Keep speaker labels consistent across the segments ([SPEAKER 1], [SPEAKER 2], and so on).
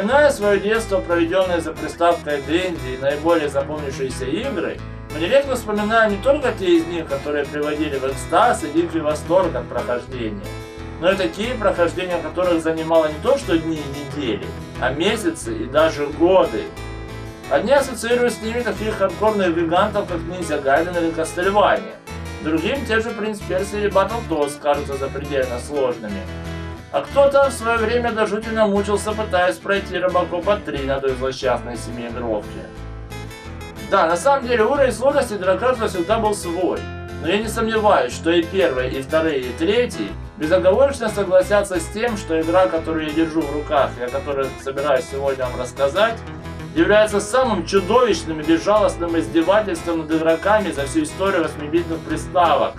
[SPEAKER 1] Вспоминая свое детство, проведенное за приставкой Dendy и наиболее запомнившиеся игры, мы нередко вспоминаем не только те из них, которые приводили в экстаз и дикий восторг от прохождения, но и такие прохождения, которых занимало не то что дни и недели, а месяцы и даже годы. Одни ассоциируют с ними таких хардкорных гигантов, как Ninja Gaiden или Castlevania. Другим те же Prince Persia или Battletoads кажутся запредельно сложными. А кто-то в свое время до жути намучился, пытаясь пройти Робокопа 3 на той злосчастной семиигровке. Да, на самом деле уровень сложности для каждого всегда был свой, но я не сомневаюсь, что и первый, и второй, и третий безоговорочно согласятся с тем, что игра, которую я держу в руках и о которой собираюсь сегодня вам рассказать, является самым чудовищным и безжалостным издевательством над игроками за всю историю 8-битных приставок.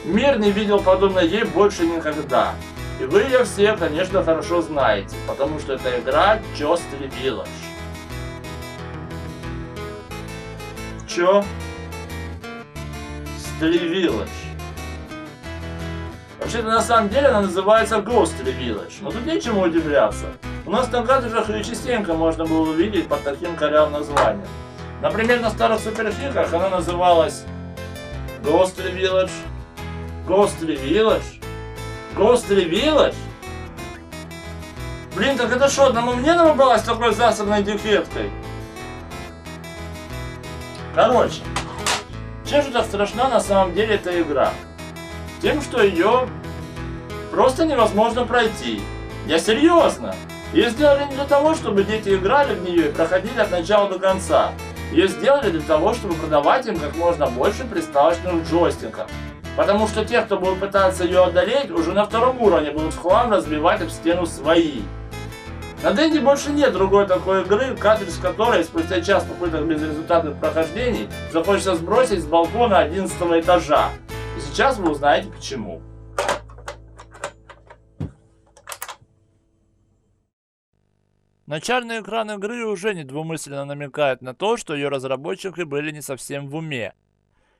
[SPEAKER 1] Мир не видел подобной ей больше никогда. И вы ее все, конечно, хорошо знаете, потому что это игра Ghostly Village. Чё? Ghostly Village. Вообще-то на самом деле она называется Ghostly Village, но тут нечему удивляться. У нас на картриджах ее частенько можно было увидеть под таким корявым названием. Например, на старых суперхиках она называлась Ghostly Village, Ghostly Village, Ghostly Village? Блин, так это что, одному мне набралась такой засранной дефекткой? Короче, чем же так страшна на самом деле эта игра? Тем, что ее просто невозможно пройти. Я серьезно. Ее сделали не для того, чтобы дети играли в нее и проходили от начала до конца. Ее сделали для того, чтобы продавать им как можно больше приставочных джойстиков. Потому что те, кто будет пытаться ее одолеть, уже на втором уровне будут в хлам разбивать об стену свои. На Dendy больше нет другой такой игры, картридж которой спустя час попыток безрезультатных прохождений захочется сбросить с балкона 11 этажа. И сейчас вы узнаете почему. Начальный экран игры уже недвусмысленно намекает на то, что ее разработчики были не совсем в уме.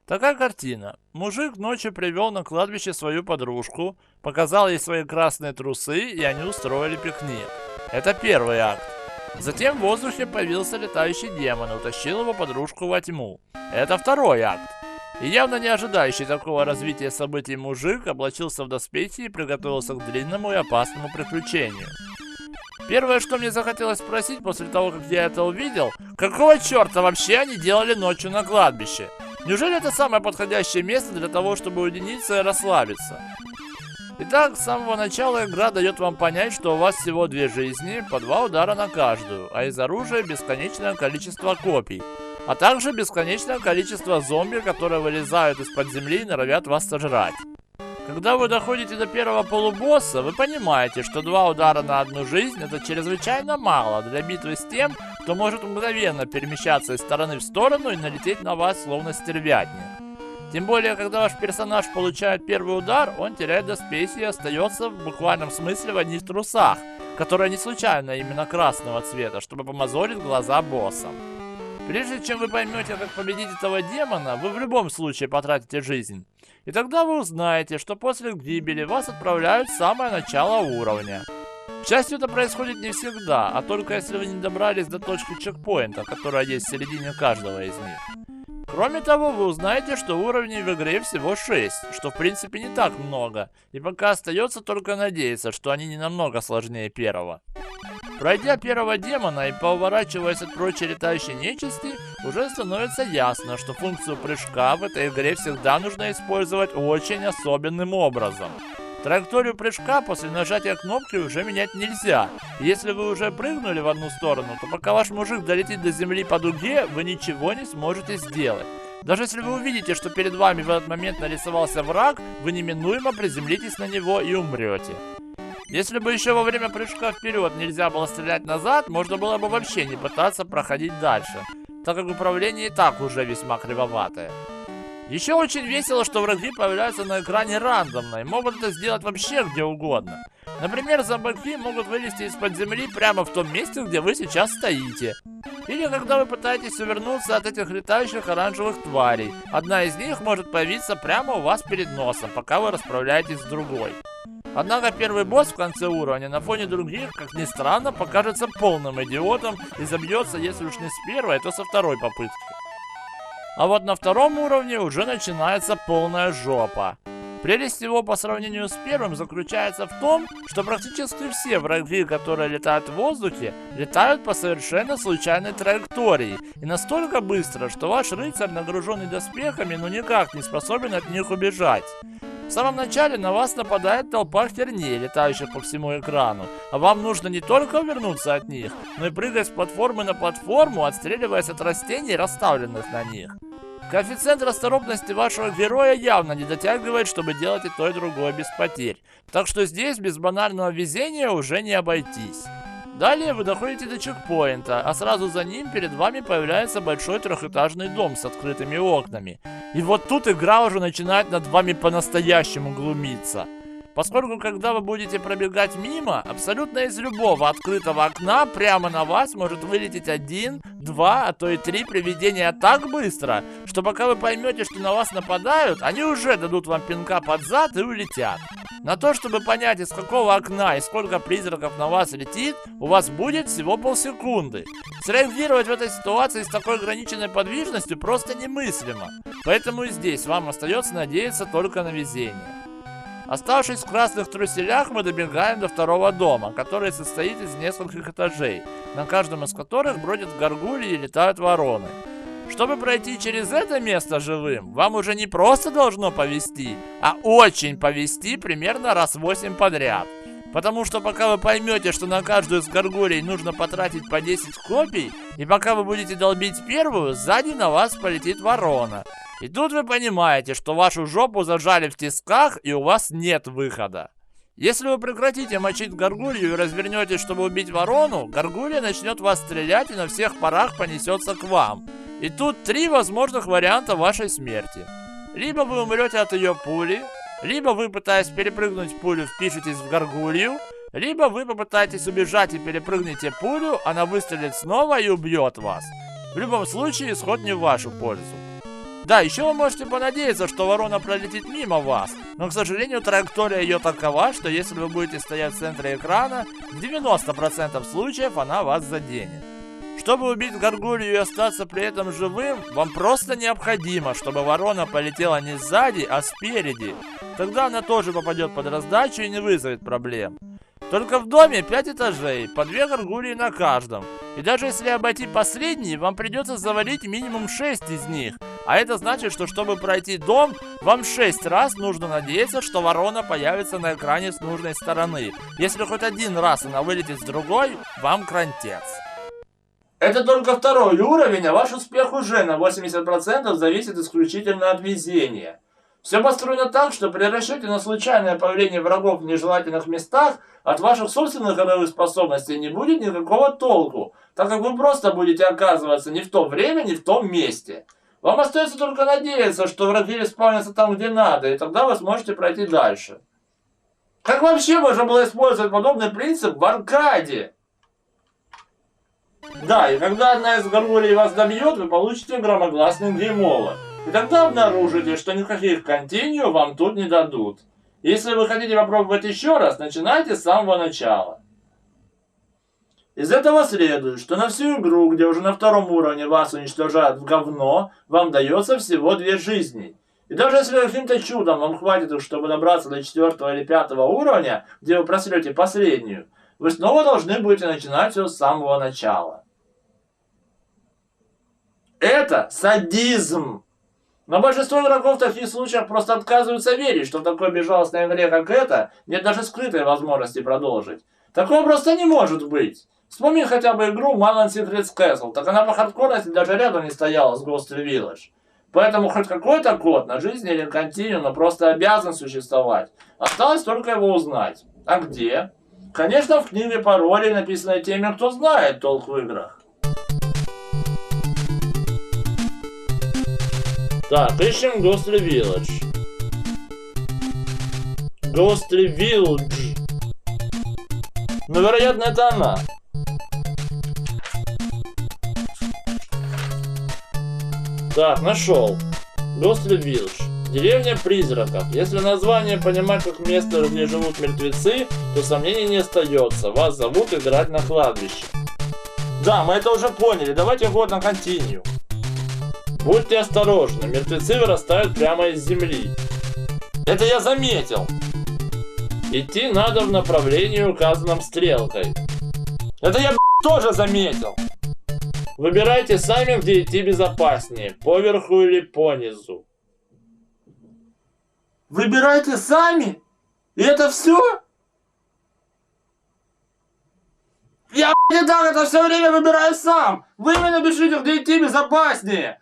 [SPEAKER 1] Такая картина. Мужик ночью привел на кладбище свою подружку, показал ей свои красные трусы, и они устроили пикник. Это первый акт. Затем в воздухе появился летающий демон и утащил его подружку во тьму. Это второй акт. И явно не ожидающий такого развития событий мужик облачился в доспехи и приготовился к длинному и опасному приключению. Первое, что мне захотелось спросить после того, как я это увидел, какого черта вообще они делали ночью на кладбище? Неужели это самое подходящее место для того, чтобы уединиться и расслабиться? Итак, с самого начала игра дает вам понять, что у вас всего 2 жизни, по 2 удара на каждую, а из оружия бесконечное количество копий, а также бесконечное количество зомби, которые вылезают из-под земли и норовят вас сожрать. Когда вы доходите до первого полубосса, вы понимаете, что 2 удара на 1 жизнь это чрезвычайно мало для битвы с тем, кто может мгновенно перемещаться из стороны в сторону и налететь на вас словно стервятник. Тем более, когда ваш персонаж получает первый удар, он теряет доспехи и остается в буквальном смысле в одних трусах, которые не случайно именно красного цвета, чтобы помазолить глаза боссам. Прежде чем вы поймете, как победить этого демона, вы в любом случае потратите жизнь. И тогда вы узнаете, что после гибели вас отправляют в самое начало уровня. К счастью, это происходит не всегда, а только если вы не добрались до точки чекпоинта, которая есть в середине каждого из них. Кроме того, вы узнаете, что уровней в игре всего 6, что в принципе не так много, и пока остается только надеяться, что они не намного сложнее первого. Пройдя первого демона и поворачиваясь от прочей летающей нечисти, уже становится ясно, что функцию прыжка в этой игре всегда нужно использовать очень особенным образом. Траекторию прыжка после нажатия кнопки уже менять нельзя. И если вы уже прыгнули в одну сторону, то пока ваш мужик долетит до земли по дуге, вы ничего не сможете сделать. Даже если вы увидите, что перед вами в этот момент нарисовался враг, вы неминуемо приземлитесь на него и умрете. Если бы еще во время прыжка вперед нельзя было стрелять назад, можно было бы вообще не пытаться проходить дальше, так как управление и так уже весьма кривоватое. Еще очень весело, что враги появляются на экране рандомно и могут это сделать вообще где угодно. Например, зомбаки могут вылезти из-под земли прямо в том месте, где вы сейчас стоите. Или когда вы пытаетесь увернуться от этих летающих оранжевых тварей. Одна из них может появиться прямо у вас перед носом, пока вы расправляетесь с другой. Однако первый босс в конце уровня на фоне других, как ни странно, покажется полным идиотом и забьется, если уж не с первой, то со второй попытки. А вот на втором уровне уже начинается полная жопа. Прелесть его по сравнению с первым заключается в том, что практически все враги, которые летают в воздухе, летают по совершенно случайной траектории. И настолько быстро, что ваш рыцарь, нагруженный доспехами, никак не способен от них убежать. В самом начале на вас нападает толпа херней, летающих по всему экрану, а вам нужно не только увернуться от них, но и прыгать с платформы на платформу, отстреливаясь от растений, расставленных на них. Коэффициент расторопности вашего героя явно не дотягивает, чтобы делать и то, и другое без потерь. Так что здесь без банального везения уже не обойтись. Далее вы доходите до чекпоинта, а сразу за ним перед вами появляется большой трехэтажный дом с открытыми окнами. И вот тут игра уже начинает над вами по-настоящему глумиться. Поскольку, когда вы будете пробегать мимо, абсолютно из любого открытого окна прямо на вас может вылететь 1, 2, а то и 3 привидения так быстро, что пока вы поймете, что на вас нападают, они уже дадут вам пинка под зад и улетят. На то, чтобы понять, из какого окна и сколько призраков на вас летит, у вас будет всего полсекунды. Среагировать в этой ситуации с такой ограниченной подвижностью просто немыслимо. Поэтому и здесь вам остается надеяться только на везение. Оставшись в красных труселях, мы добегаем до второго дома, который состоит из нескольких этажей, на каждом из которых бродят горгульи и летают вороны. Чтобы пройти через это место живым, вам уже не просто должно повезти, а очень повезти примерно раз 8 подряд. Потому что пока вы поймете, что на каждую из горгулей нужно потратить по 10 копий, и пока вы будете долбить первую, сзади на вас полетит ворона. И тут вы понимаете, что вашу жопу зажали в тисках и у вас нет выхода. Если вы прекратите мочить горгулью и развернетесь, чтобы убить ворону, горгулья начнет вас стрелять и на всех парах понесется к вам. И тут 3 возможных варианта вашей смерти. Либо вы умрете от ее пули, либо вы, пытаясь перепрыгнуть пулю, впишетесь в горгулью, либо вы попытаетесь убежать и перепрыгнете пулю, она выстрелит снова и убьет вас. В любом случае, исход не в вашу пользу. Да, еще вы можете понадеяться, что ворона пролетит мимо вас, но, к сожалению, траектория ее такова, что если вы будете стоять в центре экрана, в 90% случаев она вас заденет. Чтобы убить горгулью и остаться при этом живым, вам просто необходимо, чтобы ворона полетела не сзади, а спереди. Тогда она тоже попадет под раздачу и не вызовет проблем. Только в доме 5 этажей, по 2 горгульи на каждом. И даже если обойти последний, вам придется завалить минимум 6 из них. А это значит, что чтобы пройти дом, вам 6 раз нужно надеяться, что ворона появится на экране с нужной стороны. Если хоть один раз она вылетит с другой, вам крантец. Это только второй уровень, а ваш успех уже на 80% зависит исключительно от везения. Все построено так, что при расчете на случайное появление врагов в нежелательных местах от ваших собственных игровых способностей не будет никакого толку, так как вы просто будете оказываться не в то время, не в том месте. Вам остается только надеяться, что враги респаунятся там, где надо, и тогда вы сможете пройти дальше. Как вообще можно было использовать подобный принцип в аркаде? Да, и когда одна из горгулей вас добьет, вы получите громогласный гейм-овер. И тогда обнаружите, что никаких континью вам тут не дадут. Если вы хотите попробовать еще раз, начинайте с самого начала. Из этого следует, что на всю игру, где уже на втором уровне вас уничтожают в говно, вам дается всего 2 жизни. И даже если каким-то чудом вам хватит их, чтобы добраться до 4 или 5 уровня, где вы просрете последнюю, вы снова должны будете начинать все с самого начала. Это садизм. Но большинство игроков в таких случаях просто отказываются верить, что в такой безжалостной игре, как эта, нет даже скрытой возможности продолжить. Такого просто не может быть. Вспомни хотя бы игру Manhunt Secrets Castle, так она по хардкорности даже рядом не стояла с Ghost Village. Поэтому хоть какой-то код на жизнь или континуум просто обязан существовать. Осталось только его узнать. А где? Конечно, в книге паролей, написанной теми, кто знает толк в играх. Так, ищем Ghostly Village. Ghostly Village. Ну, вероятно, это она. Так, нашел. Ghostly Village. Деревня призраков. Если название понимать как место, где живут мертвецы, то сомнений не остается. Вас зовут играть на кладбище. Да, мы это уже поняли. Давайте ход на континью. Будьте осторожны, мертвецы вырастают прямо из земли. Это я заметил. Идти надо в направлении, указанном стрелкой. Это я тоже заметил. Выбирайте сами, где идти безопаснее, поверху или понизу. Выбирайте сами? И это все? Я не так это все время выбираю сам. Вы мне напишите, где идти безопаснее.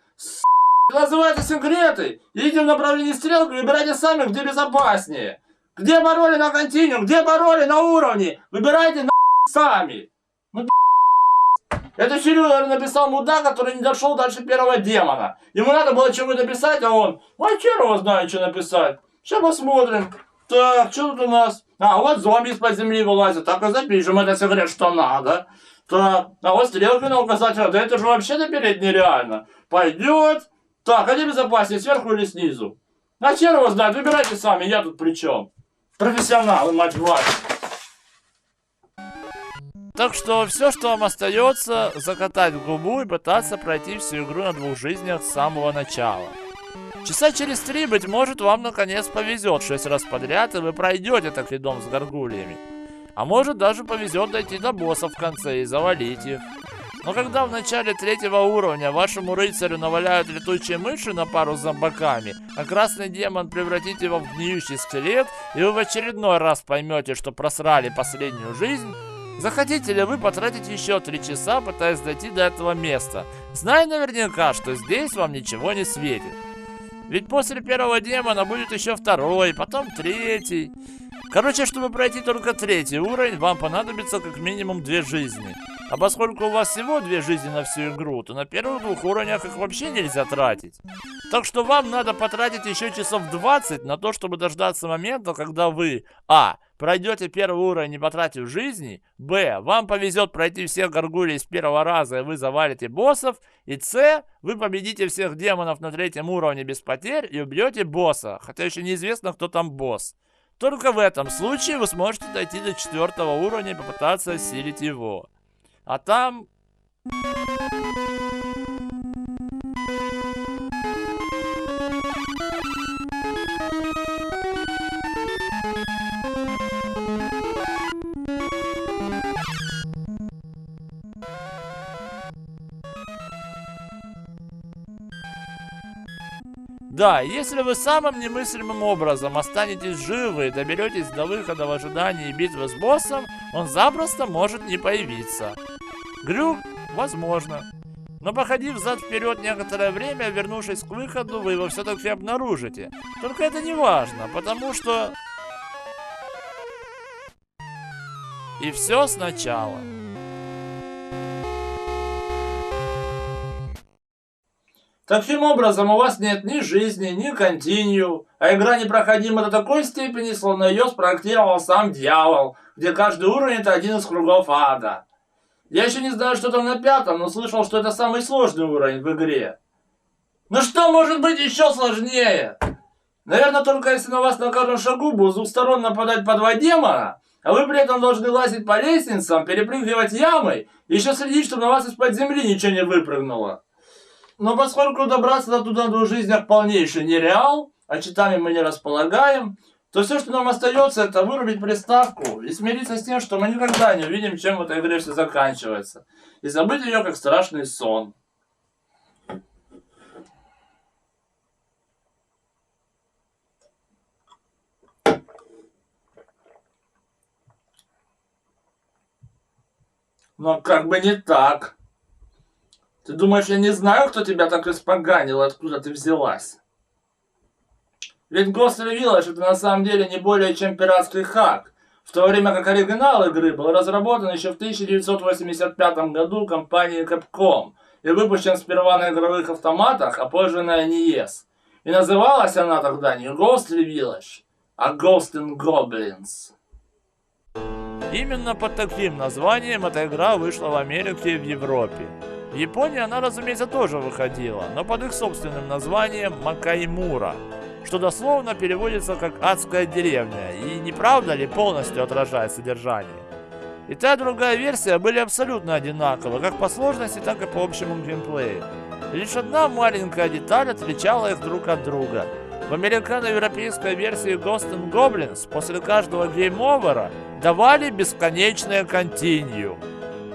[SPEAKER 1] Называйте секреты. Идите в направлении стрелки, выбирайте сами, где безопаснее. Где пароли на континуум, где пароли на уровне. Выбирайте сами. Ну, это Серега написал мудак, который не дошел дальше первого демона. Ему надо было чего-то написать, а он... А хер его знает, что написать. Сейчас посмотрим. Так, что тут у нас? А, вот зомби из-под земли вылазят. Так и запишем, это секрет, что надо. Так, а вот стрелки на указатель. Да это же вообще допереть нереально. Пойдет. Так, а где безопаснее, сверху или снизу? А хер его знает, выбирайте сами, я тут при чем? Профессионалы, мать вашу. Так что все, что вам остается, закатать губу и пытаться пройти всю игру на 2 жизнях с самого начала. Часа через 3, быть может, вам наконец повезет 6 раз подряд, и вы пройдете таки дом с горгульями. А может, даже повезет дойти до боссов в конце и завалить их. Но когда в начале 3-го уровня вашему рыцарю наваляют летучие мыши на пару с зомбаками, а красный демон превратит его в гниющий скелет, и вы в очередной раз поймете, что просрали последнюю жизнь, захотите ли вы потратить еще 3 часа, пытаясь дойти до этого места, зная наверняка, что здесь вам ничего не светит? Ведь после первого демона будет еще 2-й, потом 3-й. Короче, чтобы пройти только 3-й уровень, вам понадобится как минимум 2 жизни. А поскольку у вас всего 2 жизни на всю игру, то на первых 2 уровнях их вообще нельзя тратить. Так что вам надо потратить еще часов 20 на то, чтобы дождаться момента, когда вы а. Пройдете первый уровень, не потратив жизни, б. Вам повезет пройти всех горгулей с первого раза, и вы завалите боссов, и с. Вы победите всех демонов на 3-м уровне без потерь и убьете босса, хотя еще неизвестно, кто там босс. Только в этом случае вы сможете дойти до 4-го уровня и попытаться осилить его. А там... Да, если вы самым немыслимым образом останетесь живы и доберетесь до выхода в ожидании битвы с боссом, он запросто может не появиться. Глюк? Возможно. Но походив взад-вперед некоторое время, вернувшись к выходу, вы его все-таки обнаружите. Только это не важно, потому что... И все сначала. Таким образом, у вас нет ни жизни, ни континью, а игра непроходима до такой степени, словно ее спроектировал сам дьявол, где каждый уровень — это один из кругов ада. Я еще не знаю, что там на 5-м, но слышал, что это самый сложный уровень в игре. Ну что может быть еще сложнее? Наверное, только если на вас на каждом шагу будут с 2 сторон нападать по 2 демона, а вы при этом должны лазить по лестницам, перепрыгивать ямы, и еще следить, чтобы на вас из-под земли ничего не выпрыгнуло. Но поскольку добраться до туда на 2 жизнях полнейший нереал, а читами мы не располагаем, то все, что нам остается, это вырубить приставку и смириться с тем, что мы никогда не увидим, чем в этой игре все заканчивается. И забыть ее как страшный сон. Но как бы не так. Ты думаешь, я не знаю, кто тебя так испоганил, откуда ты взялась? Ведь Ghost Village это на самом деле не более чем пиратский хак, в то время как оригинал игры был разработан еще в 1985 году компанией Capcom и выпущен сперва на игровых автоматах, а позже на NES. И называлась она тогда не Ghost Village, а Ghosts and Goblins. Именно под таким названием эта игра вышла в Америке и в Европе. В Японии она, разумеется, тоже выходила, но под их собственным названием Макаймура, что дословно переводится как «адская деревня», и не правда ли полностью отражает содержание. И та, и другая версия были абсолютно одинаковы, как по сложности, так и по общему геймплею. Лишь одна маленькая деталь отличала их друг от друга. В американо-европейской версии Ghosts and Goblins после каждого гейм-овера давали бесконечное континью.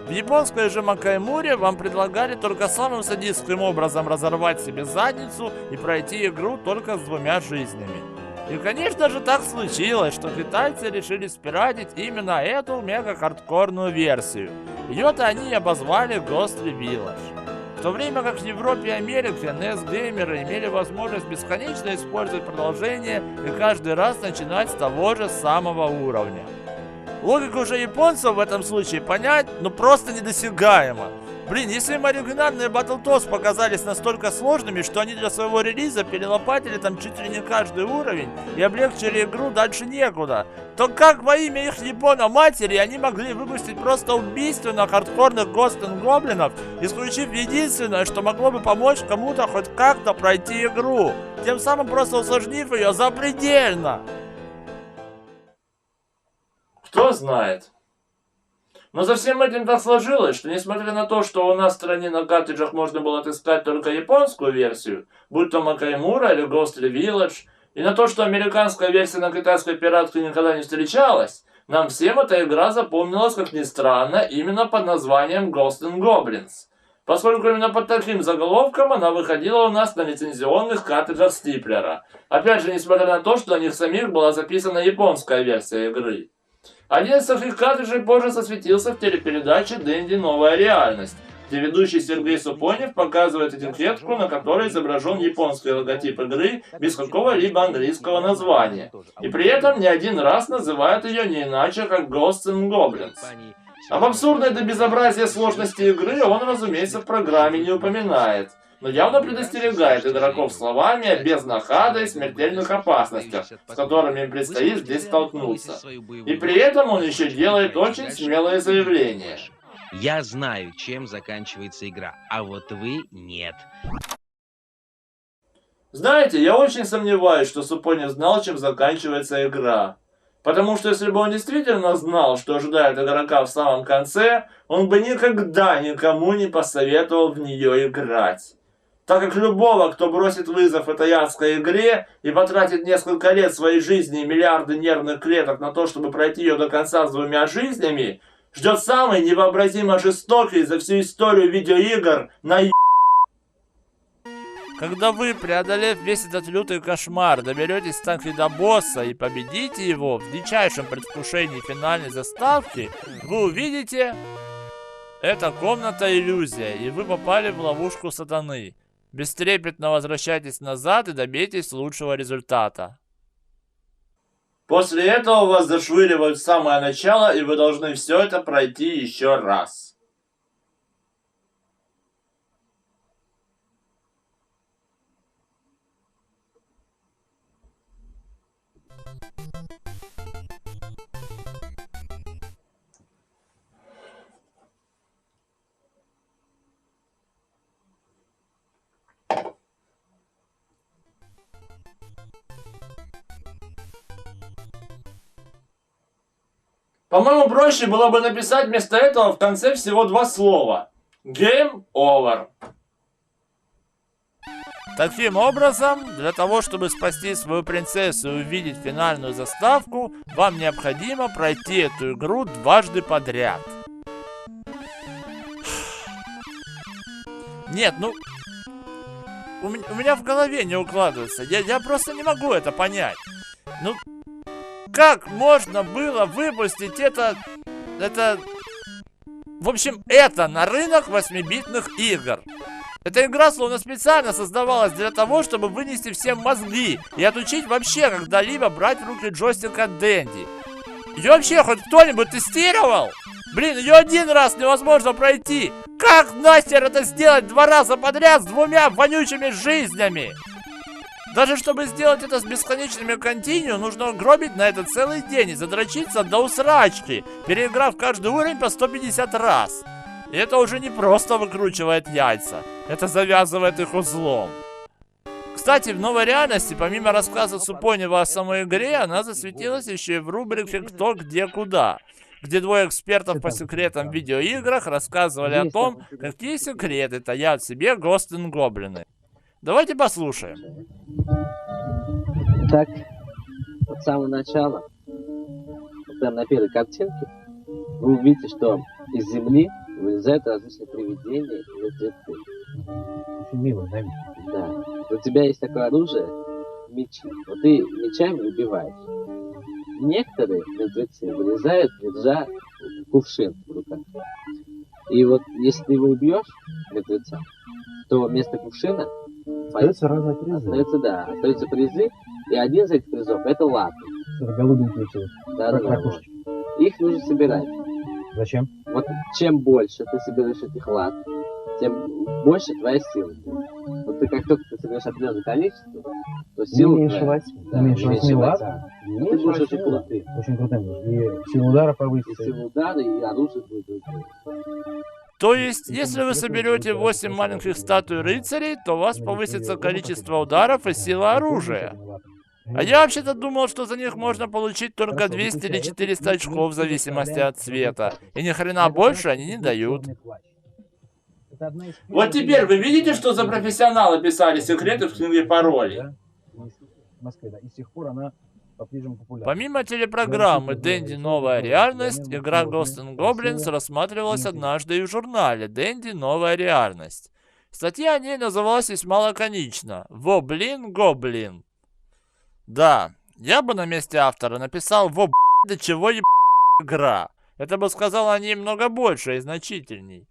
[SPEAKER 1] В японской же Макаймуре вам предлагали только самым садистским образом разорвать себе задницу и пройти игру только с 2 жизнями. И конечно же так случилось, что китайцы решили спиратить именно эту мега-хардкорную версию. Ее-то они и обозвали Ghost Village. В то время как в Европе и Америке NES-геймеры имели возможность бесконечно использовать продолжение и каждый раз начинать с того же самого уровня. Логику же японцев в этом случае понять, ну просто недосягаемо. Блин, если им оригинальные Battletoads показались настолько сложными, что они для своего релиза перелопатили там чуть ли не каждый уровень и облегчили игру дальше некуда, то как во имя их Япона-матери они могли выпустить просто убийственно хардкорных Ghosts and Goblins, исключив единственное, что могло бы помочь кому-то хоть как-то пройти игру, тем самым просто усложнив ее запредельно? Кто знает. Но за всем этим так сложилось, что несмотря на то, что у нас в стране на картриджах можно было отыскать только японскую версию, будь то Макаймура или Ghost Village, и на то, что американская версия на китайской пиратке никогда не встречалась, нам всем эта игра запомнилась, как ни странно, именно под названием Ghosts and Goblins, поскольку именно под таким заголовком она выходила у нас на лицензионных картриджах Стиплера. Опять же, несмотря на то, что на них самих была записана японская версия игры. Один из таких картриджей позже засветился в телепередаче «Дэнди. Новая реальность», где ведущий Сергей Супонев показывает этикетку, на которой изображен японский логотип игры без какого-либо английского названия. И при этом не один раз называет ее не иначе, как Ghosts and Goblins. Об абсурдной до безобразия сложности игры он, разумеется, в программе не упоминает, но явно предостерегает игроков словами о безднах ада и смертельных опасностях, с которыми им предстоит здесь столкнуться. И при этом он еще делает очень смелое заявление.
[SPEAKER 2] Я знаю, чем заканчивается игра, а вот вы нет.
[SPEAKER 1] Знаете, я очень сомневаюсь, что Супонев знал, чем заканчивается игра. Потому что если бы он действительно знал, что ожидает игрока в самом конце, он бы никогда никому не посоветовал в нее играть. Так как любого, кто бросит вызов этой адской игре и потратит несколько лет своей жизни и миллиарды нервных клеток на то, чтобы пройти ее до конца с 2 жизнями, ждет самый невообразимо жестокий за всю историю видеоигр наеб. Когда вы, преодолев весь этот лютый кошмар, доберетесь таки до босса и победите его в дичайшем предвкушении финальной заставки, вы увидите... Это комната иллюзия, и вы попали в ловушку сатаны. Бестрепетно возвращайтесь назад и добейтесь лучшего результата. После этого вас зашвыривают в самое начало, и вы должны все это пройти еще раз. По-моему, проще было бы написать вместо этого в конце всего 2 слова. Game over. Таким образом, для того, чтобы спасти свою принцессу и увидеть финальную заставку, вам необходимо пройти эту игру дважды подряд. Нет, ну... У меня в голове не укладывается. Я просто не могу это понять. Ну... Как можно было выпустить это... В общем, это на рынок 8-битных игр. Эта игра словно специально создавалась для того, чтобы вынести всем мозги и отучить вообще когда-либо брать в руки джойстик от Dendy. Ее вообще хоть кто-нибудь тестировал? Блин, ее один раз невозможно пройти. Как нахер это сделать 2 раза подряд с 2 вонючими жизнями? Даже чтобы сделать это с бесконечными континью, нужно гробить на это целый день и задрочиться до усрачки, переиграв каждый уровень по 150 раз. И это уже не просто выкручивает яйца, это завязывает их узлом. Кстати, в новой реальности, помимо рассказа Супонева о самой игре, она засветилась еще и в рубрике «Кто, где, куда», где 2 экспертов по секретам в видеоиграх рассказывали о том, какие секреты таят в себе Ghosts and Goblins. Давайте послушаем.
[SPEAKER 3] Так, от самого начала, прямо на первой картинке, вы увидите, что из земли вылезают различные привидения и мертвецы.
[SPEAKER 4] Очень мило, да?
[SPEAKER 3] Да. У тебя есть такое оружие, мечи. Вот ты мечами убиваешь. Некоторые мертвецы вылезают, держа кувшин в руках. И вот если ты его убьешь, мертвеца, то вместо кувшина
[SPEAKER 4] Остаются разные призы.
[SPEAKER 3] остаются призы, и один из этих призов это латы.
[SPEAKER 4] Голубенькие эти.
[SPEAKER 3] Да.
[SPEAKER 4] Ракушки.
[SPEAKER 3] Их нужно собирать.
[SPEAKER 4] Зачем?
[SPEAKER 3] Вот чем больше ты собираешь этих лат, тем больше твоя сила. Вот ты как только ты соберешь определенное количество, то сила
[SPEAKER 4] меньше
[SPEAKER 3] твоя-
[SPEAKER 4] 8.
[SPEAKER 3] да,
[SPEAKER 4] Меньше 8 лат.
[SPEAKER 3] да.
[SPEAKER 4] Меньше
[SPEAKER 3] Ты будешь
[SPEAKER 4] 8
[SPEAKER 3] очень
[SPEAKER 4] лат.
[SPEAKER 3] крутым.
[SPEAKER 4] Очень крутым. И сила удара
[SPEAKER 3] И
[SPEAKER 4] повысится.
[SPEAKER 3] сила удара, и оружие будет другое.
[SPEAKER 1] То есть, если вы соберете 8 маленьких статуй рыцарей, то у вас повысится количество ударов и сила оружия. А я вообще-то думал, что за них можно получить только 200 или 400 очков в зависимости от цвета. И ни хрена больше они не дают. Вот теперь вы видите, что за профессионалы писали секреты в книге паролей?
[SPEAKER 4] В Москве, да. И с тех пор она по-прежнему популярна.
[SPEAKER 1] Помимо телепрограммы Dendy Новая реальность, игра Ghosts and Goblins рассматривалась однажды и в журнале Dendy Новая реальность. Статья о ней называлась весьма лаконично «Во-блин, гоблин». Да, я бы на месте автора написал «Во, до чего игра». Это бы сказал о ней много больше и значительней.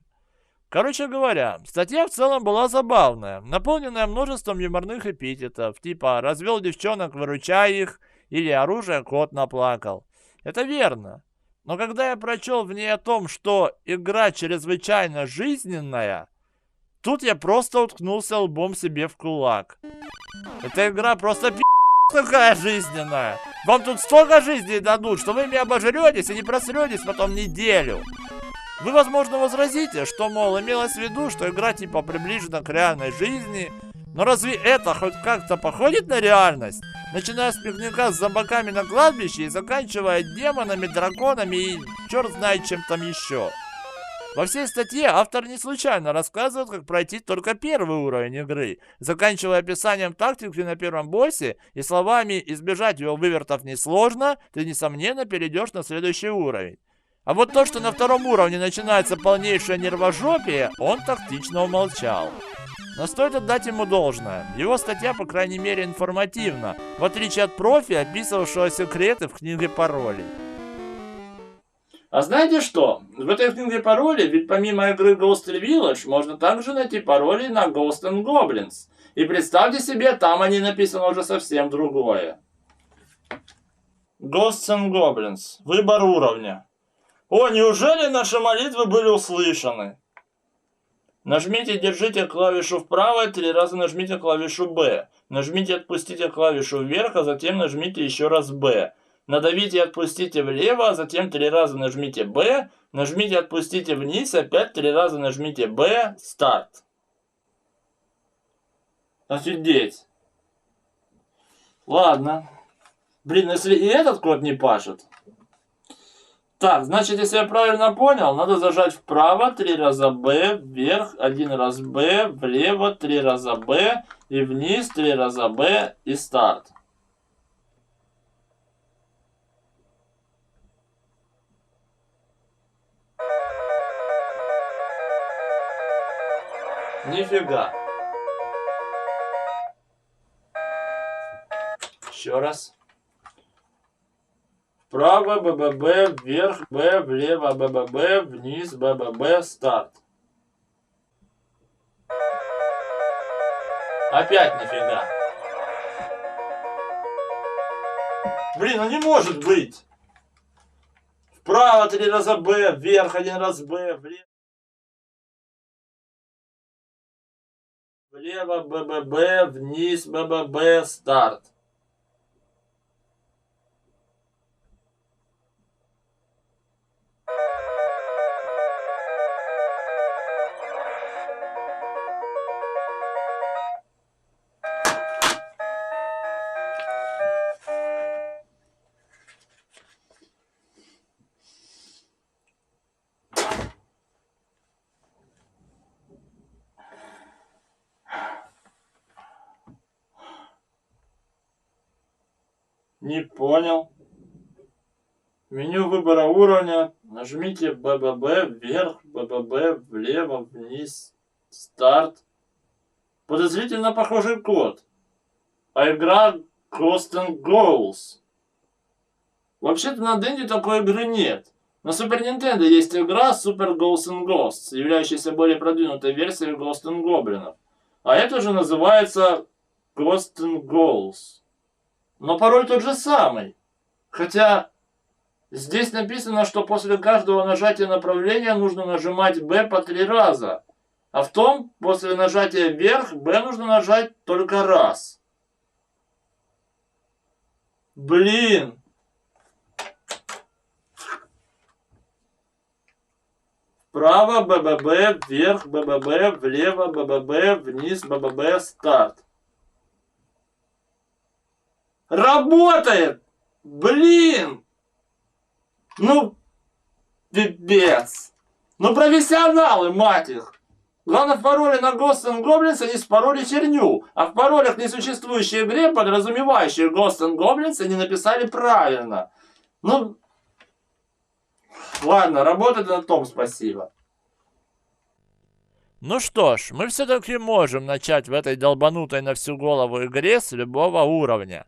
[SPEAKER 1] Короче говоря, статья в целом была забавная, наполненная множеством юморных эпитетов, типа «развел девчонок, выручай их» или «оружие кот наплакал». Это верно. Но когда я прочел в ней о том, что игра чрезвычайно жизненная, тут я просто уткнулся лбом себе в кулак. Эта игра просто какая жизненная. Вам тут столько жизней дадут, что вы ими обожретесь и не просретесь потом неделю. Вы, возможно, возразите, что, мол, имелось в виду, что игра типа приближена к реальной жизни. Но разве это хоть как-то походит на реальность? Начиная с пикника с зомбаками на кладбище и заканчивая демонами, драконами и черт знает чем там еще. Во всей статье автор не случайно рассказывает, как пройти только первый уровень игры, заканчивая описанием тактики на первом боссе и словами «избежать его вывертов несложно, ты, несомненно, перейдешь на следующий уровень». А вот то, что на втором уровне начинается полнейшее нервожопие, он тактично умолчал. Но стоит отдать ему должное. Его статья, по крайней мере, информативна, в отличие от профи, описывавшего секреты в книге паролей. А знаете что? В этой книге паролей, ведь помимо игры Ghostly Village, можно также найти пароли на Ghosts and Goblins. И представьте себе, там они написано уже совсем другое. Ghosts and Goblins. Выбор уровня. О, неужели наши молитвы были услышаны? Нажмите и держите клавишу вправо и 3 раза нажмите клавишу B. Нажмите и отпустите клавишу вверх, а затем нажмите еще раз B. Надавите и отпустите влево, а затем 3 раза нажмите B. Нажмите и отпустите вниз, опять 3 раза нажмите B. Старт. Офигеть. Ладно. Блин, если и этот код не пашет. Так, значит, если я правильно понял, надо зажать вправо 3 раза B, вверх 1 раз B, влево 3 раза B и вниз 3 раза B и старт. Нифига. Еще раз. Вправо БББ, вверх Б, влево БББ, вниз БББ, старт. Опять нифига. Блин, ну не может быть. Вправо 3 раза Б, вверх 1 раз Б, влево БББ, вниз БББ, старт. Не понял. Меню выбора уровня. Нажмите БББ вверх, БББ влево, вниз, старт. Подозрительно похожий код. А игра Ghost and Goals. Вообще-то на Денде такой игры нет. На Super Nintendo есть игра Super Ghosts and Ghosts, являющаяся более продвинутой версией Ghost and Goblins. А это же называется Ghost and Goals. Но пароль тот же самый. Хотя здесь написано, что после каждого нажатия направления нужно нажимать B по 3 раза. А в том, после нажатия вверх, B нужно нажать только раз. Блин. Вправо БББ, вверх БББ, влево БББ, вниз БББ, старт. Работает! Блин! Ну, пипец. Ну, профессионалы, мать их. Главное, в пароле на Ghosts and Goblins они спороли херню. А в паролях несуществующей игре, подразумевающей Ghosts and Goblins, они написали правильно. Ну, ладно, работает на том, спасибо. Ну что ж, мы все-таки можем начать в этой долбанутой на всю голову игре с любого уровня.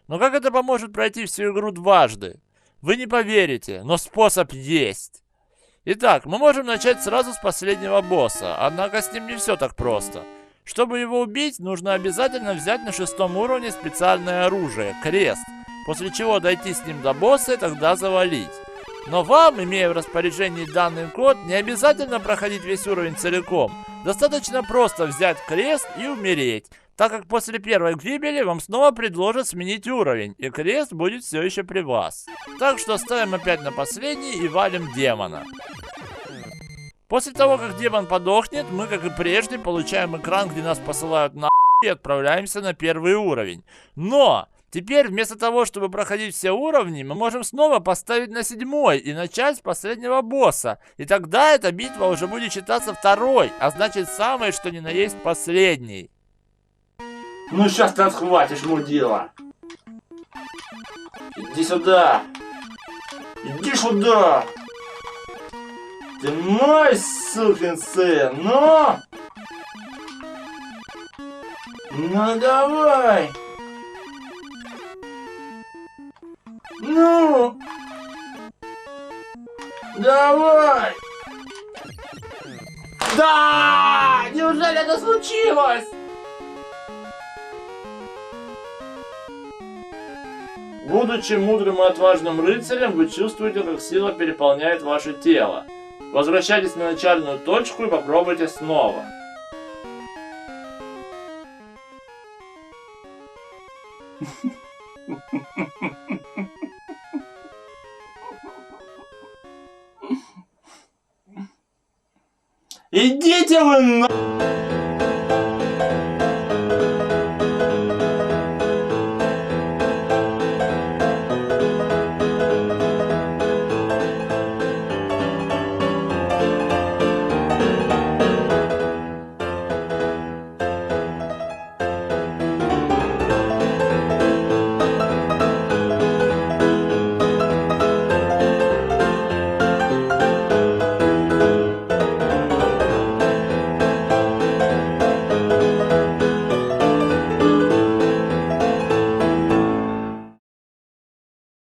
[SPEAKER 1] Но как это поможет пройти всю игру дважды? Вы не поверите, но способ есть. Итак, мы можем начать сразу с последнего босса, однако с ним не все так просто. Чтобы его убить, нужно обязательно взять на 6-м уровне специальное оружие – крест, после чего дойти с ним до босса и тогда завалить. Но вам, имея в распоряжении данный код, не обязательно проходить весь уровень целиком. Достаточно просто взять крест и умереть, так как после первой гибели вам снова предложат сменить уровень, и крест будет все еще при вас. Так что ставим опять на последний и валим демона. После того, как демон подохнет, мы, как и прежде, получаем экран, где нас посылают на и отправляемся на первый уровень. Но теперь вместо того, чтобы проходить все уровни, мы можем снова поставить на 7-й и начать с последнего босса. И тогда эта битва уже будет считаться второй, а значит самой, что ни на есть, последней. Ну сейчас ты отхватишь, мудила. Иди сюда. Иди сюда. Ты мой сукин сын, ну! Ну давай! Ну! Давай! Да! Неужели это случилось? Будучи мудрым и отважным рыцарем, вы чувствуете, как сила переполняет ваше тело. Возвращайтесь на начальную точку и попробуйте снова. Идите вы на...